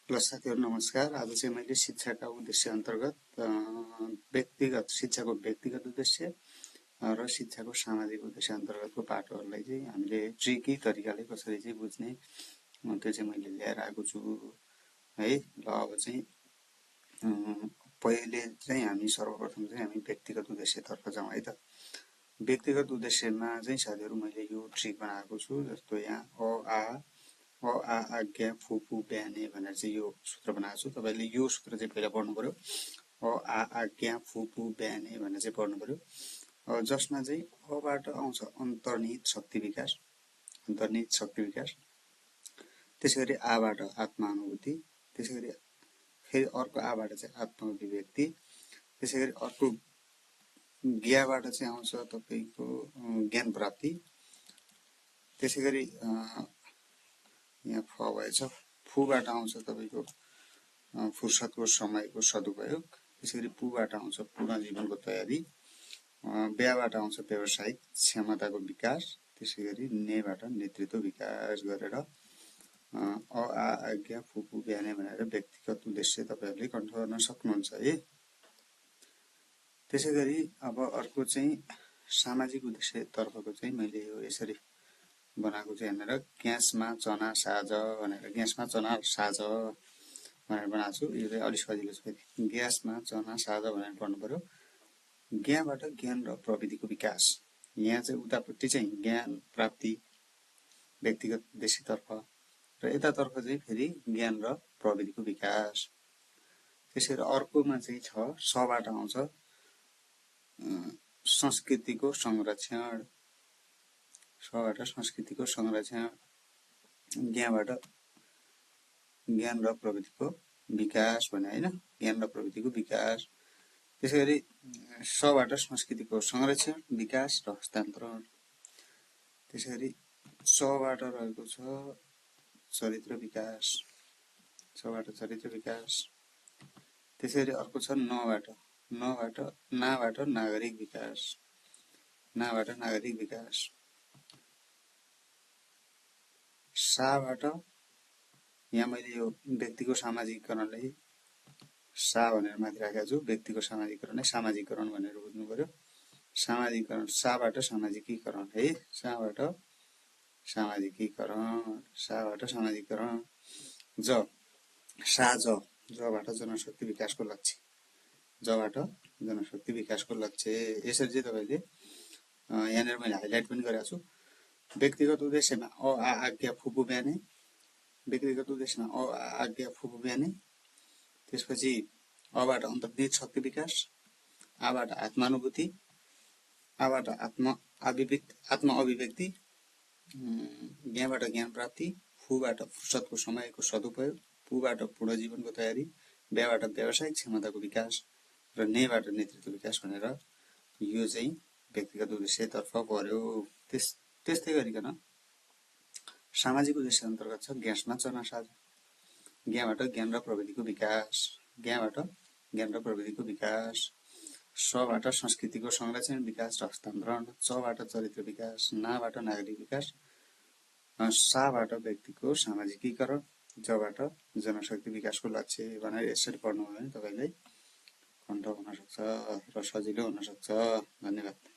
ल साथीहरु नमस्कार। आज चाहिँ मैले शिक्षाका उद्देश्य अन्तर्गत व्यक्तिगत शिक्षाको व्यक्तिगत उद्देश्य र शिक्षाको सामाजिक उद्देश्य अन्तर्गतको पाठहरूलाई चाहिँ हामीले ट्रिकी तरिकाले कसरी चाहिँ बुझ्ने त्यो चाहिँ मैले ल्याएर आएको छु है। ल अब चाहिँ पहिले चाहिँ हामी सर्वप्रथम चाहिँ हामी व्यक्तिगत उद्देश्यतर्फ जाउँ है त। व्यक्तिगत उद्देश्यमा चाहिँ साथीहरु मैले यो ट्रिक बनाएको छु। जस्तो यहाँ अ आ आज्ञा फुपु ब्याने भनेर चाहिँ यो सूत्र बनाएको छु। तपाईले यो सूत्र चाहिँ पहिला पढ्नु पर्यो। अ आ आज्ञा फुपु ब्याने भनेर चाहिँ पढ्नु पर्यो। जसमा चाहिँ अबाट आउँछ अन्तर्निहित शक्ति विकास, अन्तर्निहित शक्ति विकास। त्यसैगरी आबाट आत्मानुभूति, त्यसैगरी फेरि अर्को आबाट चाहिँ आत्माभिव्यक्ति, त्यसैगरी अर्को ज्ञाबाट चाहिँ आउँछ तपाईको ज्ञान प्राप्ति, त्यसैगरी यहाँ फ भएछ फुबाट आउँछ तपाईको फुर्सदको समयको सदुपयोग, त्यसैगरी पुबाट आउँछ पूर्ण जीवनको तयारी, ब्याबाट आउँछ व्यावसायिक क्षमताको विकास, त्यसैगरी नेबाट नेतृत्व विकास गरेर अ आ आज्ञा फुपु ब्याने भनेर व्यक्तिगत उद्देश्य तपाईहरुले कन्ठ गर्न सक्नुहुन्छ है। त्यसैगरी अब अर्को चाहिँ सामाजिक उद्देश्य तर्फको चाहिँ मैले यो यसरी बनाएको चाहिँ हेरेर ग्यासमा चना साज भनेर ग्यासमा चना साज भनेर बनाएको छु। यो चाहिँ अलि सजिलो छ। फेरि ग्यासमा चना साज भनेर पढ्नु पर्यो। ज्ञानबाट ज्ञान र प्रविधिको विकास, यहाँ चाहिँ उतापट्टि चाहिँ ज्ञान प्राप्ति व्यक्तिगत उद्देश्यतर्फ र यतातर्फ चाहिँ फेरि ज्ञान र प्रविधिको विकास। त्यसैगरी अर्कोमा चाहिँ छ सबाट आउँछ संस्कृतिको संरक्षण, सबाट संस्कृतिको संरक्षण, ज्ञानबाट ज्ञान र प्रविधिको विकास भने हैन, ज्ञान र प्रविधिको विकास। त्यसैगरी सबाट संस्कृतिको संरक्षण, विकास र हस्तान्तरण। त्यसैगरी सबाट रहेको छ चरित्र विकास, सबाट चरित्र विकास। त्यसैगरी अर्को छ नाबाट नागरिक विकास, नाबाट नागरिक विकास। साबाट यहाँ मैले यो व्यक्तिको सामाजिकरणलाई सा भनेर माथि राखेको छु। व्यक्तिको सामाजिकरणलाई सामाजिकरण भनेर बुझ्नु पर्यो। सामाजिकरण साबाट सामाजिकीकरण है, साबाट सामाजिकीकरण, साबाट सामाजिकीकरण। जबाट जनशक्ति विकासको लक्ष्य, जबाट जनशक्ति विकासको लक्ष्य। यसरी चाहिँ तपाईले यहाँनिर मैले हाइलाइट पनि गरेको छु। व्यक्तिगत उद्देश्यमा अ आ आज्ञा फुपु ब्याने, व्यक्तिगत उद्देश्यमा अ आ आज्ञा फुपु ब्याने। त्यसपछि अबाट अन्तर्निहित शक्ति विकास, आबाट आत्मानुभूति, आबाट आत्म अभिव्यक्ति, ज्ञानबाट ज्ञान प्राप्ति, फुबाट फुर्सदको समयको सदुपयोग, पुबाट पूर्ण जीवनको तयारी, ब्याबाट व्यावसायिक क्षमताको विकास र नेबाट नेतृत्व विकास भनेर यो चाहिँ व्यक्तिगत उद्देश्यतर्फ पर्यो। त्यस्तै गरिकन सामाजिक उद्देश्य अन्तर्गत छ ग्यासमा चना साज, ज्ञानबाट ज्ञान र प्रविधिको विकास, ज्ञानबाट ज्ञान र प्रविधिको विकास। सबाट संस्कृतिको संरक्षण, विकास र हस्तान्तरण, चबाट चरित्र विकास, नाबाट नागरिक विकास, साबाट व्यक्तिको सामाजिकीकरण, जबाट जनशक्ति विकासको लक्ष्य भनेर यसरी पढ्नु भयो भने तपाईलाई कन्ठ हुन सक्छ र सजिलो हुन सक्छ। धन्यवाद।